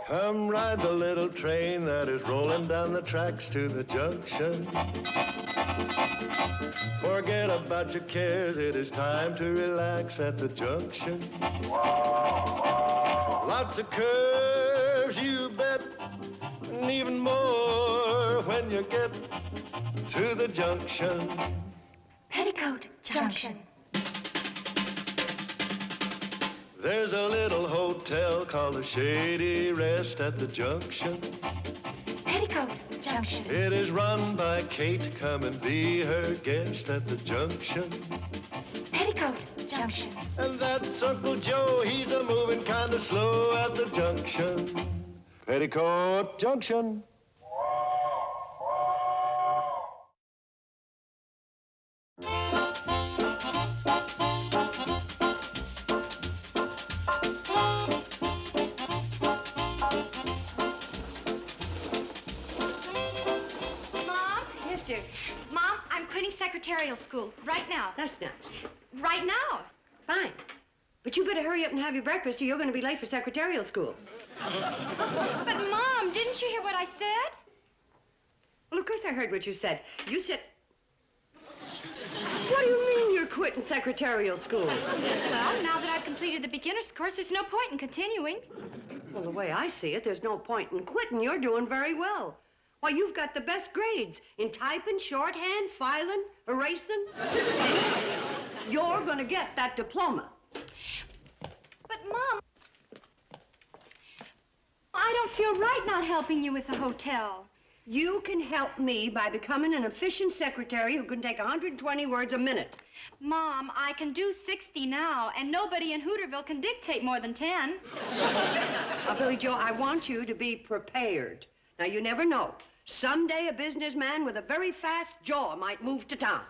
Come ride the little train that is rolling down the tracks to the junction. Forget about your cares, it is time to relax at the junction. Lots of curves, you bet, and even more when you get to the junction. Petticoat Junction. There's a little hotel called the Shady Rest at the junction. Petticoat Junction. It is run by Kate. Come and be her guest at the junction. Petticoat Junction. And that's Uncle Joe. He's a moving kind of slow at the junction. Petticoat Junction. Mom, I'm quitting secretarial school right now. That's nice. Right now. Fine. But you better hurry up and have your breakfast or you're going to be late for secretarial school. But, Mom, didn't you hear what I said? Well, of course I heard what you said. You said... What do you mean you're quitting secretarial school? Well, now that I've completed the beginner's course, there's no point in continuing. Well, the way I see it, there's no point in quitting. You're doing very well. Why, you've got the best grades in typing, shorthand, filing, erasing. You're going to get that diploma. But, Mom, I don't feel right not helping you with the hotel. You can help me by becoming an efficient secretary who can take 120 words a minute. Mom, I can do 60 now, and nobody in Hooterville can dictate more than 10. Now, Billy Joe, I want you to be prepared. Now, you never know. Someday a businessman with a very fast jaw might move to town.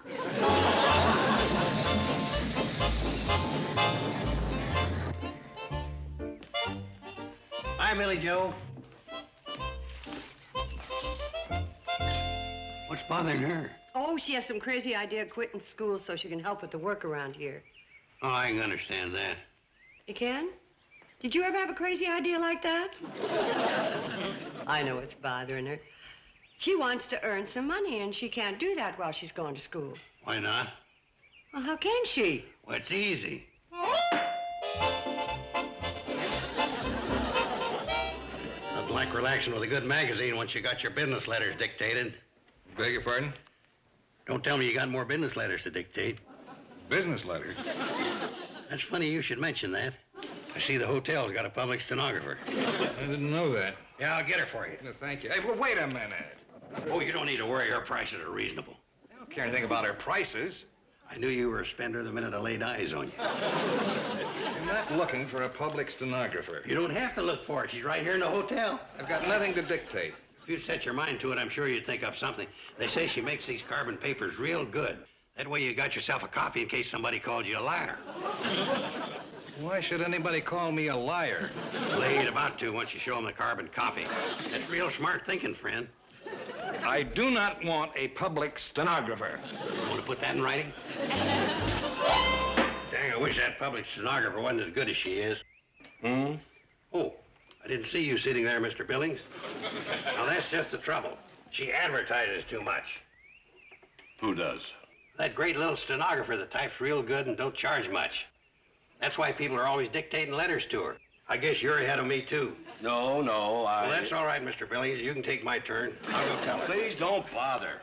Hi, Millie Joe. What's bothering her? Oh, she has some crazy idea of quitting school so she can help with the work around here. Oh, I can understand that. You can? Did you ever have a crazy idea like that? I know what's bothering her. She wants to earn some money, and she can't do that while she's going to school. Why not? Well, how can she? Well, it's easy. Nothing like relaxing with a good magazine once you got your business letters dictated. Beg your pardon? Don't tell me you got more business letters to dictate. Business letters? That's funny you should mention that. I see the hotel's got a public stenographer. I didn't know that. Yeah, I'll get her for you. No, thank you. Hey, well, wait a minute. Oh, you don't need to worry. Her prices are reasonable. I don't care anything about her prices. I knew you were a spender the minute I laid eyes on you. I'm not looking for a public stenographer. You don't have to look for it. She's right here in the hotel. I've got nothing to dictate. If you'd set your mind to it, I'm sure you'd think up something. They say she makes these carbon papers real good. That way you got yourself a copy in case somebody called you a liar. Why should anybody call me a liar? Well, they ain't about to once you show them the carbon copy. That's real smart thinking, friend. I do not want a public stenographer. You want to put that in writing? Dang, I wish that public stenographer wasn't as good as she is. Hmm? Oh, I didn't see you sitting there, Mr. Billings. Now, that's just the trouble. She advertises too much. Who does? That great little stenographer that types real good and don't charge much. That's why people are always dictating letters to her. I guess you're ahead of me, too. No, Well, that's all right, Mr. Billings. You can take my turn. I'll go tell her. Please don't bother.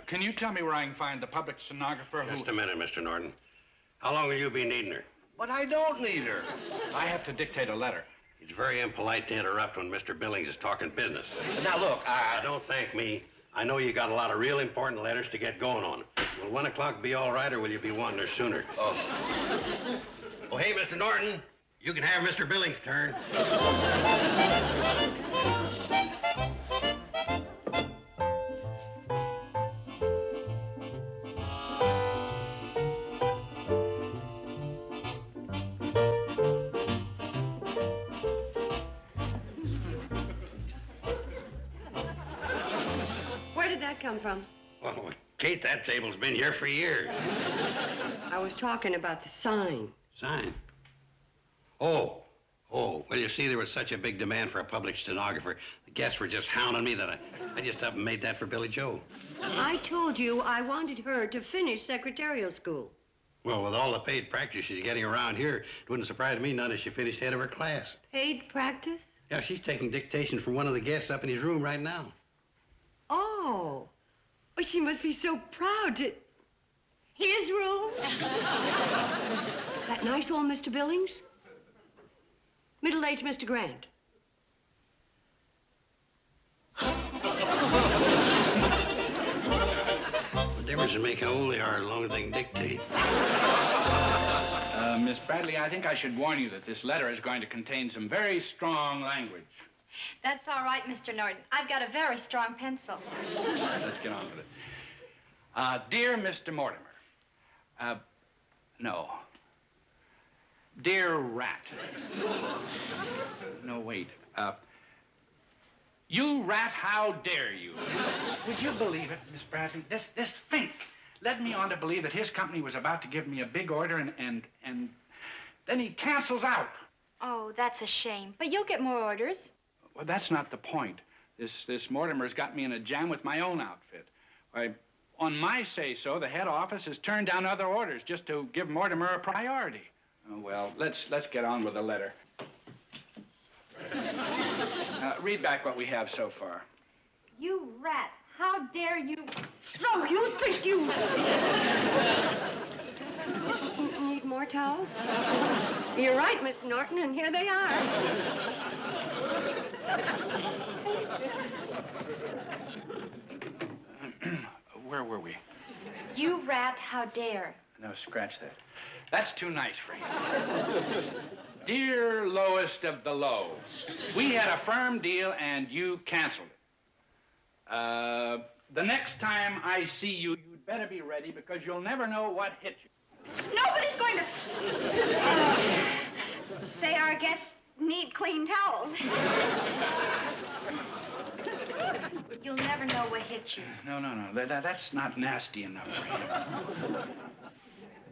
Can you tell me where I can find the public stenographer who... Just a minute, Mr. Norton. How long will you be needing her? But I don't need her. I have to dictate a letter. It's very impolite to interrupt when Mr. Billings is talking business. Now, look, Don't thank me. I know you got a lot of real important letters to get going on. Will 1 o'clock be all right, or will you be wanting her sooner? Oh. Oh, hey, Mr. Norton, you can have Mr. Billings' turn. Where did that come from? Well, Kate, that table's been here for years. I was talking about the sign. Sign? Oh. Oh, well, you see, there was such a big demand for a public stenographer. The guests were just hounding me that I just up and made that for Billy Joe. I told you I wanted her to finish secretarial school. Well, with all the paid practice she's getting around here, it wouldn't surprise me none if she finished head of her class. Paid practice? Yeah, she's taking dictation from one of the guests up in his room right now. Oh. Oh, she must be so proud to... His room? That nice old Mr. Billings? Middle-aged Mr. Grant? What difference does it make how old they are as long as they can dictate? Miss Bradley, I think I should warn you that this letter is going to contain some very strong language. That's all right, Mr. Norton. I've got a very strong pencil. All right, let's get on with it. Dear Mr. Mortimer. No. Dear Rat. No, wait. You rat, how dare you? Would you believe it, Miss Bradley? This Fink led me on to believe that his company was about to give me a big order, and then he cancels out. Oh, that's a shame. But you'll get more orders. Well, that's not the point. This Mortimer's got me in a jam with my own outfit. On my say-so, the head office has turned down other orders just to give Mortimer a priority. Oh, well, let's get on with the letter. Read back what we have so far. You rat, how dare you... So you think you... Need more towels? You're right, Mr. Norton, and here they are. Where were we? You rat, how dare. No, scratch that. That's too nice for you. Dear lowest of the low, we had a firm deal and you canceled it. The next time I see you, you'd better be ready because you'll never know what hit you. Nobody's going to... say our guests need clean towels. You'll never know what hit you. No. That's not nasty enough for him.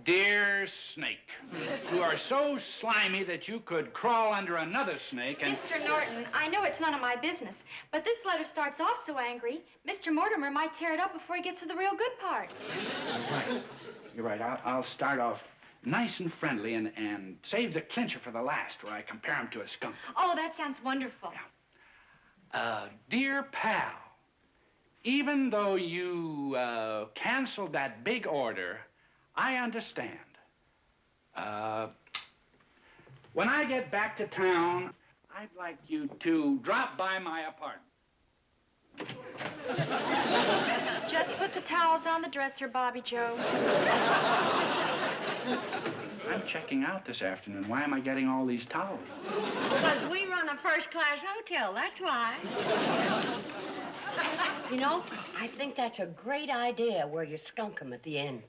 Dear Snake, you are so slimy that you could crawl under another snake and... Mr. Norton, I know it's none of my business, but this letter starts off so angry, Mr. Mortimer might tear it up before he gets to the real good part. You're right. I'll start off nice and friendly and save the clincher for the last, where I compare him to a skunk. Oh, that sounds wonderful. Yeah. Dear pal, even though you canceled that big order, I understand. When I get back to town, I'd like you to drop by my apartment. Just put the towels on the dresser, Bobby Joe. I'm checking out this afternoon. Why am I getting all these towels? Because we run a first-class hotel, that's why. You know, I think that's a great idea where you skunk them at the end.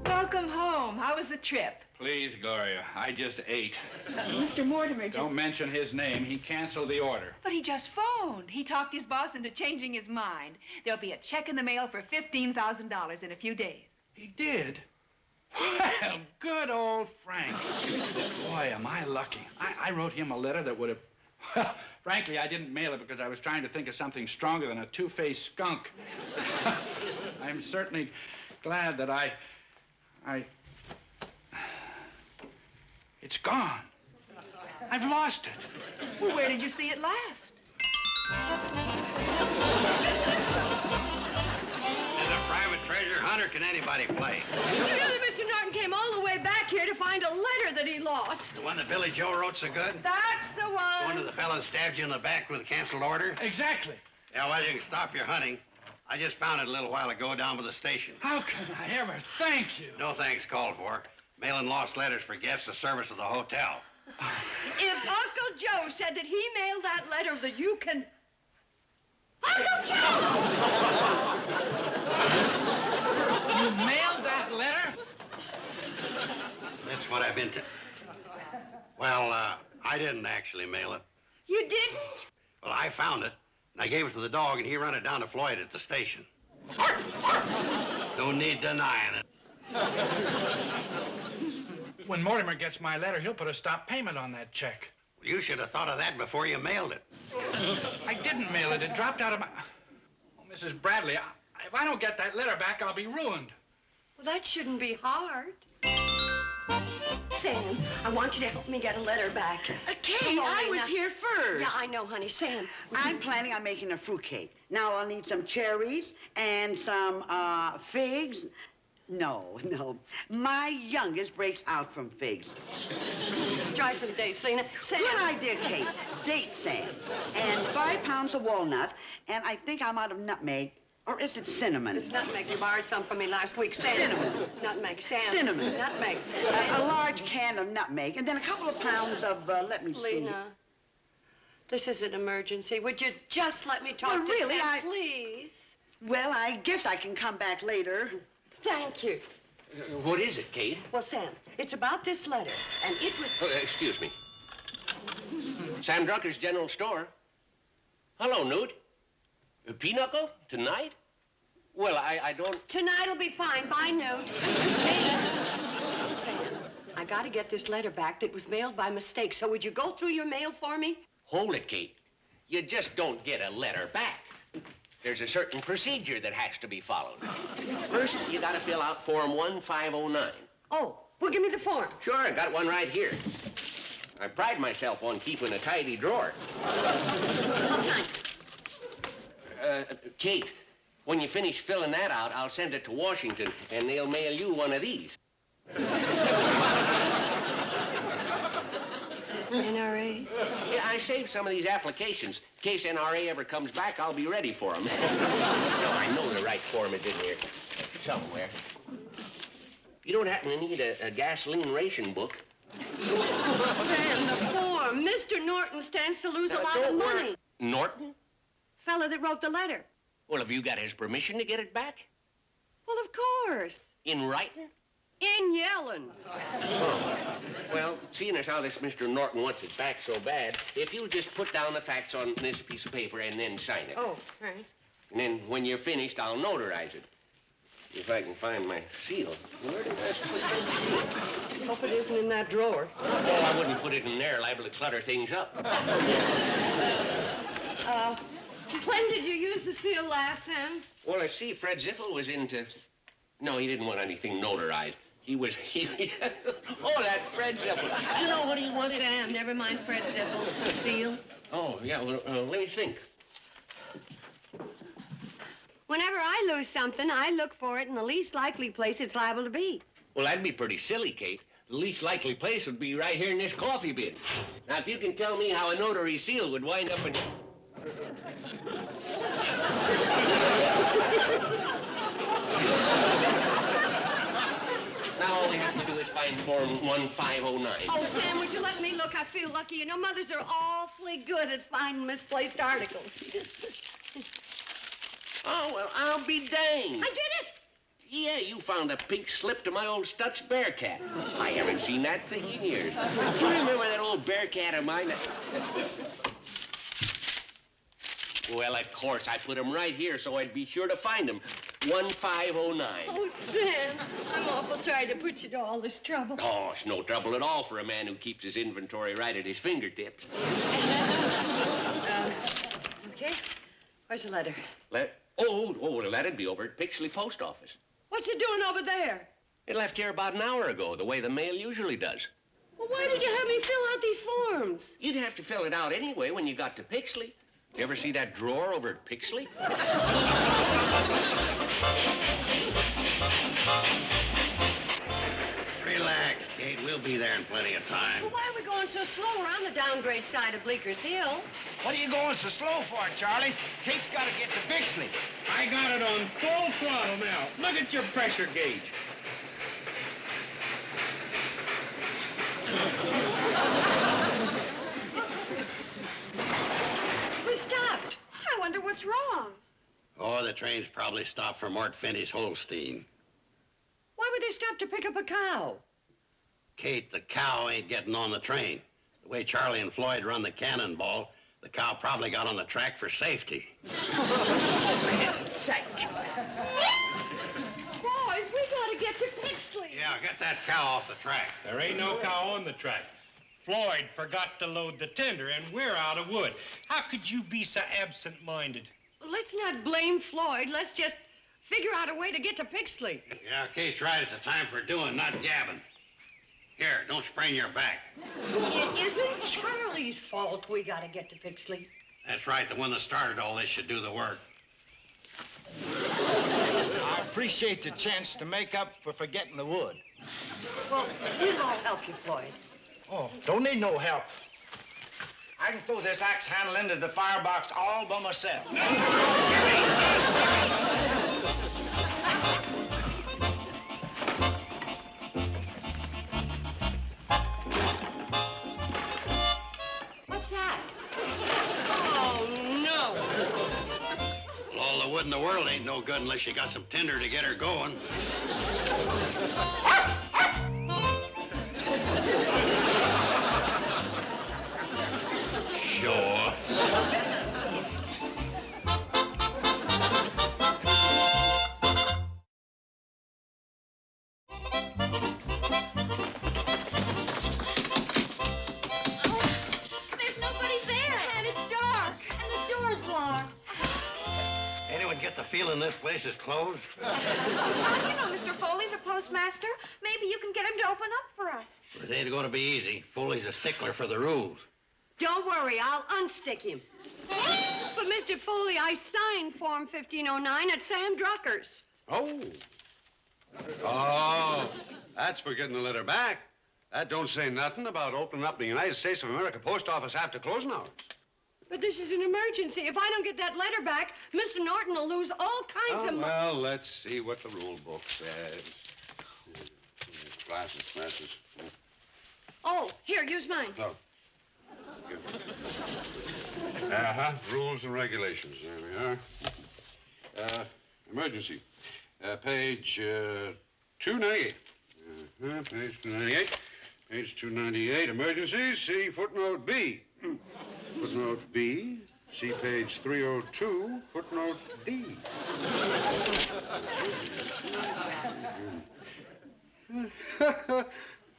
Welcome home. How was the trip? Please, Gloria, I just ate. Mr. Mortimer just... Don't mention his name. He canceled the order. But he just phoned. He talked his boss into changing his mind. There'll be a check in the mail for $15,000 in a few days. He did? Well, good old Frank. Boy, am I lucky. I wrote him a letter that would have... Well, frankly, I didn't mail it because I was trying to think of something stronger than a two-faced skunk. I'm certainly glad that I... It's gone. I've lost it. Well, where did you see it last? As a private treasure hunter, can anybody play? You know that Mr. Norton came all the way back here to find a letter that he lost. The one that Billy Joe wrote so good? That's the The one. one that the fella stabbed you in the back with a canceled order? Exactly. Yeah, well, you can stop your hunting. I just found it a little while ago down by the station. How can I ever thank you? No thanks called for. Mailing lost letters for guests the service of the hotel. If Uncle Joe said that he mailed that letter, that you can... Uncle Joe! You mailed that letter? That's what I've been to... Well, I didn't actually mail it. You didn't? Well, I found it, and I gave it to the dog, and he run it down to Floyd at the station. No need denying it. When Mortimer gets my letter, he'll put a stop payment on that check. Well, you should have thought of that before you mailed it. I didn't mail it. It dropped out of my... Oh, Mrs. Bradley, if I don't get that letter back, I'll be ruined. Well, that shouldn't be hard. Sam, I want you to help me get a letter back. Kate, Come on, I was Lena. here first. Yeah, I know, honey. Sam. I'm planning on making a fruitcake. Now I'll need some cherries and some figs. No. My youngest breaks out from figs. Try some dates, Lena. Sam. Good idea, Kate. Date Sam. And 5 pounds of walnut. And I think I'm out of nutmeg. Or is it cinnamon? It's nutmeg. You borrowed some from me last week. Sam. Cinnamon. Nutmeg. Sam. Cinnamon. Nutmeg. A large can of nutmeg. And then a couple of pounds of, let me see. Lena, this is an emergency. Would you just let me talk to really, Sam, please? Well, I guess I can come back later. Thank you. What is it, Kate? Well, Sam, it's about this letter, and it was... Oh, excuse me. Sam Drucker's General Store. Hello, Newt. Pinochle? Tonight? Well, I don't... Tonight'll be fine. Bye, Newt. Kate. Sam, I gotta get this letter back that was mailed by mistake, so would you go through your mail for me? Hold it, Kate. You just don't get a letter back. There's a certain procedure that has to be followed. First, you gotta fill out Form 1509. Oh, well, give me the form. Sure, I got one right here. I pride myself on keeping a tidy drawer. I'll sign. Kate, when you finish filling that out, I'll send it to Washington, and they'll mail you one of these. NRA? Yeah, I saved some of these applications. In case NRA ever comes back, I'll be ready for them. No, I know the right form is in here somewhere. You don't happen to need a gasoline ration book? Sam, the form. Mr. Norton stands to lose a lot of money. Norton? Fella that wrote the letter. Well, have you got his permission to get it back? Well, of course. In writing? In yelling. Oh. Well, seeing as how this Mr. Norton wants it back so bad, if you just put down the facts on this piece of paper and then sign it. Oh, right. And then when you're finished, I'll notarize it. If I can find my seal. Where did I put that seal? Hope it isn't in that drawer. Oh, I wouldn't put it in there, liable to clutter things up. When did you use the seal last, Sam? Well, I see Fred Ziffel was into... No, he didn't want anything notarized. Oh, that Fred Ziffel. You know what he wanted? Sam, never mind Fred Ziffel. The seal. Oh, yeah, well, let me think. Whenever I lose something, I look for it in the least likely place it's liable to be. Well, that'd be pretty silly, Kate. The least likely place would be right here in this coffee bin. Now, if you can tell me how a notary seal would wind up in... Now all we have to do is find Form 1509. Oh, Sam, would you let me look? I feel lucky. You know, mothers are awfully good at finding misplaced articles. Oh, well, I'll be danged. I did it! Yeah, you found a pink slip to my old Stutz Bearcat. I haven't seen that thing in years. You remember that old Bearcat of mine? Well, of course, I put him right here so I'd be sure to find him. 1509. Oh, Sam, I'm awful sorry to put you to all this trouble. Oh, it's no trouble at all for a man who keeps his inventory right at his fingertips. Okay. Where's the letter? Oh, well, that'd be over at Pixley Post Office. What's it doing over there? It left here about an hour ago, the way the mail usually does. Well, why did you have me fill out these forms? You'd have to fill it out anyway when you got to Pixley. Did you ever see that drawer over at Pixley? Relax, Kate. We'll be there in plenty of time. Well, why are we going so slow? We're on the downgrade side of Bleeker's Hill. What are you going so slow for, Charlie? Kate's got to get to Bixley. I got it on full throttle now. Look at your pressure gauge. We stopped. I wonder what's wrong. Oh, the train's probably stopped for Mort Finney's Holstein. Why would they stop to pick up a cow? Kate, the cow ain't getting on the train. The way Charlie and Floyd run the cannonball, the cow probably got on the track for safety. For heaven's sake. Boys, we gotta get to Pixley. Yeah, get that cow off the track. There ain't no cow on the track. Floyd forgot to load the tender, and we're out of wood. How could you be so absent-minded? Let's not blame Floyd. Let's just figure out a way to get to Pixley. Yeah, Kate's right. It's a time for doing, not gabbing. Here, don't sprain your back. It isn't Charlie's fault we gotta get to Pixley. That's right. The one that started all this should do the work. I appreciate the chance to make up for forgetting the wood. Well, we'll all help you, Floyd. Oh, don't need no help. I can throw this axe handle into the firebox all by myself. What's that? Oh, no. Well, all the wood in the world ain't no good unless you got some tinder to get her going. Show off. There's nobody there, and it's dark, and the door's locked. Anyone get the feeling this place is closed? You know, Mr. Foley, the postmaster. Maybe you can get him to open up for us. It ain't going to be easy. Foley's a stickler for the rules. Don't worry, I'll unstick him. But, Mr. Foley, I signed Form 1509 at Sam Drucker's. Oh. Oh, that's for getting the letter back. That don't say nothing about opening up the United States of America post office after closing hours. But this is an emergency. If I don't get that letter back, Mr. Norton will lose all kinds of money. Well, let's see what the rule book says. Glasses. Oh, here, use mine. Oh. Uh-huh. Rules and regulations. There we are. Emergency. Page 298. Page 298. Page 298. Emergencies. See footnote B. Footnote B. See page 302. Footnote D.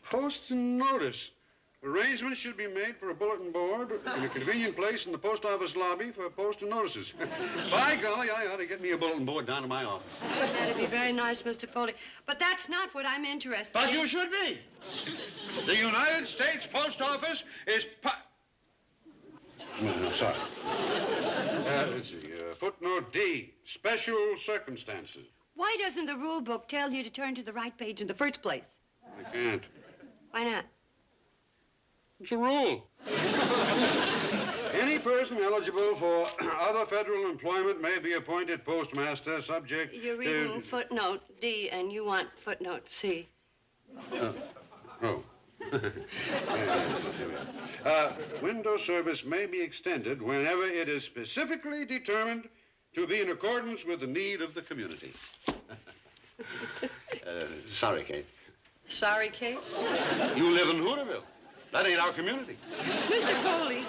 Post notice. Arrangements should be made for a bulletin board in a convenient place in the post office lobby for posting notices. By golly, I ought to get me a bulletin board down to my office. That'd be very nice, Mr. Foley. But that's not what I'm interested But in. you should be. The United States Post Office is No, sorry. Let's see. Footnote D, special circumstances. Why doesn't the rule book tell you to turn to the right page in the first place? I can't. Why not? It's a rule. Any person eligible for other federal employment may be appointed postmaster subject You're reading footnote D, and you want footnote C. Oh. Window service may be extended whenever it is specifically determined to be in accordance with the need of the community. Sorry, Kate. Sorry, Kate? You live in Hooterville. That ain't our community. Mr. Foley,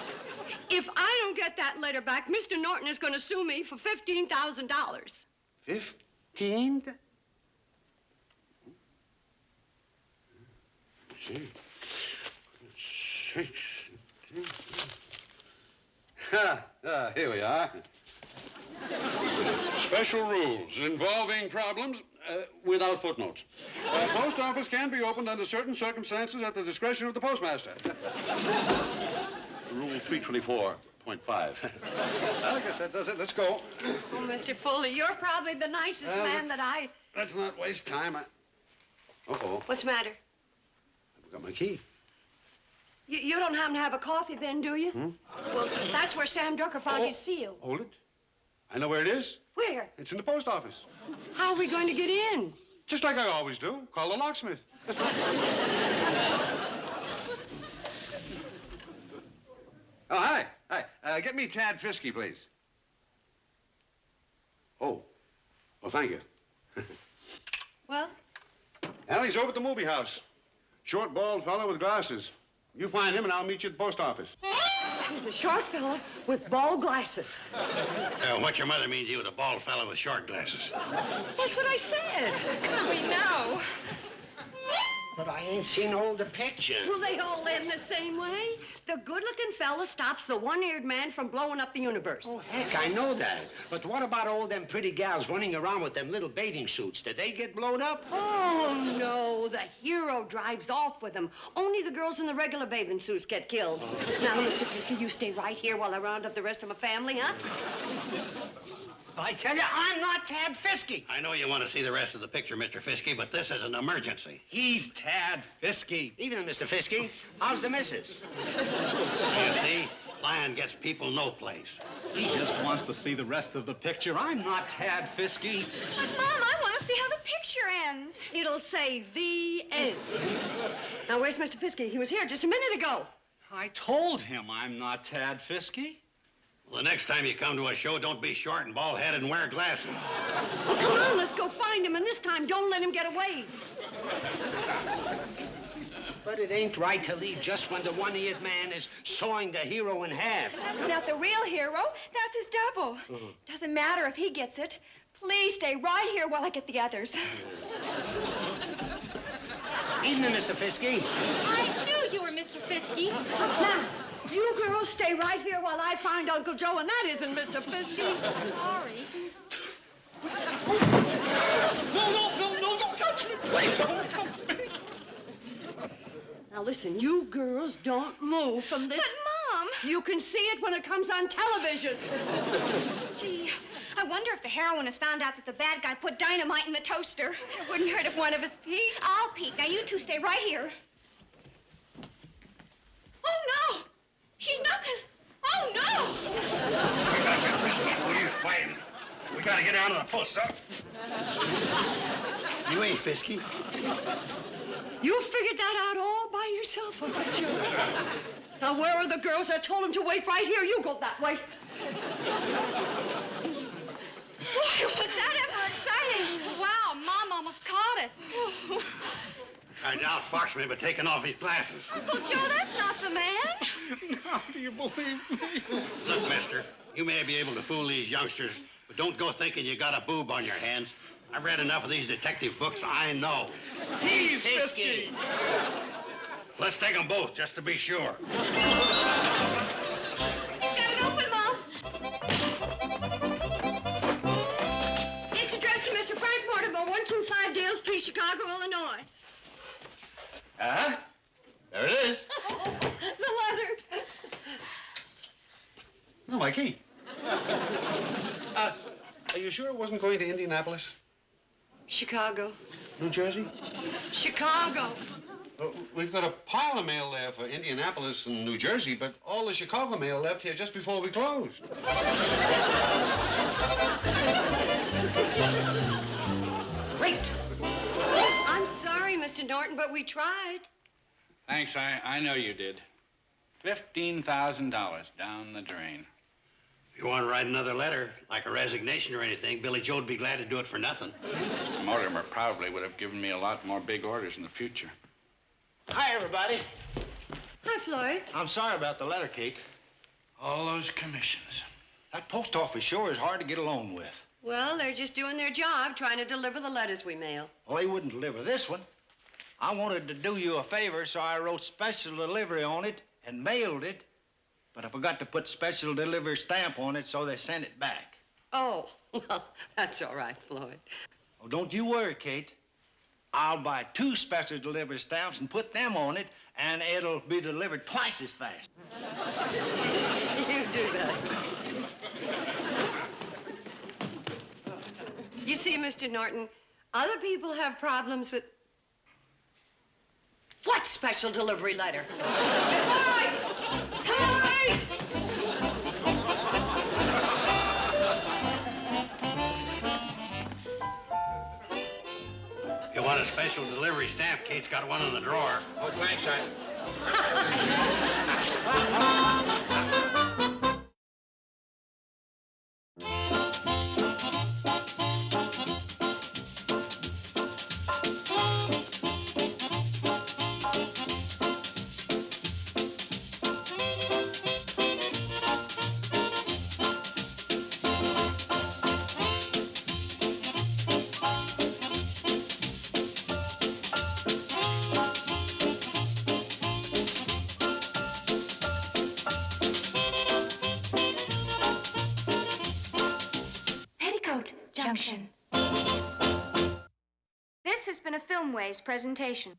if I don't get that letter back, Mr. Norton is going to sue me for $15,000. 15? Gee. Sakes. Here we are. Special rules involving problems without footnotes. Post office can be opened under certain circumstances at the discretion of the postmaster. Rule 324.5. I guess that does it. Let's go. Oh, Mr. Foley, you're probably the nicest man that I... Let's not waste time. Uh-oh. What's the matter? I've got my key. You don't happen to have a coffee bin, do you? Well, that's where Sam Drucker found his seal. Hold it. I know where it is. Where? It's in the post office. How are we going to get in? Just like I always do. Call the locksmith. Oh, hi. Hi. Get me Tad Frisky, please. Oh. Well, thank you. Well? Allie's over at the movie house. Short, bald fellow with glasses. You find him and I'll meet you at the post office. He's a short fella with bald glasses. What your mother means, he was a bald fellow with short glasses. That's what I said. We know. But I ain't seen all the pictures. Well, they all end the same way. The good-looking fella stops the one-eared man from blowing up the universe. Oh, heck, I know that. But what about all them pretty gals running around with them little bathing suits? Did they get blown up? Oh, no. The hero drives off with them. Only the girls in the regular bathing suits get killed. Now, Mr. Fisker, you stay right here while I round up the rest of my family, huh? I tell you, I'm not Tad Fiske. I know you want to see the rest of the picture, Mr. Fiske, but this is an emergency. He's Tad Fiske. Evening, Mr. Fiske. How's the missus? You see, lying gets people no place. He just wants to see the rest of the picture. I'm not Tad Fiske. But, Mom, I want to see how the picture ends. It'll say the end. Now, where's Mr. Fiske? He was here just a minute ago. I told him I'm not Tad Fiske. Well, the next time you come to a show, don't be short and bald-headed and wear glasses. Well, come on, let's go find him, and this time don't let him get away. But it ain't right to leave just when the one-eared man is sawing the hero in half. That's not the real hero. That's his double. Doesn't matter if he gets it. Please stay right here while I get the others. Evening, Mr. Fiske. I knew you were Mr. Fiske. Now, you girls stay right here while I find Uncle Joe, and that isn't Mr. Fiske. Sorry. No, don't touch me. Please don't touch me. Now, listen, you girls don't move from this. But, Mom! You can see it when it comes on television. Gee, I wonder if the heroine has found out that the bad guy put dynamite in the toaster. It wouldn't hurt if one of us peeked. I'll peek. Now, you two stay right here. Oh, no! She's not gonna... Oh, no! We got you, Fiske. We need to fight him. We gotta get down to the post, huh? You ain't Fiske. You figured that out all by yourself, haven't you? Now, where are the girls? I told them to wait right here. You go that way. Boy, was that ever exciting! Wow, Mom almost caught us. I doubt Foxman but taking off his glasses. Uncle Joe, that's not the man. Now do you believe me? Look, mister, you may be able to fool these youngsters, but don't go thinking you got a boob on your hands. I've read enough of these detective books, I know. He's Fiske. Let's take them both, just to be sure. He's got it open, Mom. It's addressed to Mr. Frank Mortimer, 125 Dale Street, Chicago, Illinois. Uh-huh. There it is. The letter. No, Mikey. Are you sure it wasn't going to Indianapolis? Chicago. New Jersey? Chicago. We've got a pile of mail there for Indianapolis and New Jersey, but all the Chicago mail left here just before we closed. Great. I'm sorry, Mr. Norton, but we tried. Thanks, I know you did. $15,000 down the drain. If you want to write another letter, like a resignation or anything, Billy Joe'd be glad to do it for nothing. Mr. Mortimer probably would have given me a lot more big orders in the future. Hi, everybody. Hi, Floyd. I'm sorry about the letter, Kate. All those commissions. That post office sure is hard to get along with. Well, they're just doing their job, trying to deliver the letters we mail. Well, they wouldn't deliver this one. I wanted to do you a favor, so I wrote special delivery on it and mailed it. But I forgot to put special delivery stamp on it, so they sent it back. Oh, well, that's all right, Floyd. Oh, don't you worry, Kate. I'll buy 2 special delivery stamps and put them on it, and it'll be delivered twice as fast. You do that. You see, Mr. Norton, other people have problems with... What special delivery letter? Floyd! Floyd! You want a special delivery stamp? Kate's got one in the drawer. Oh, thanks, Junction. This has been a Filmways presentation.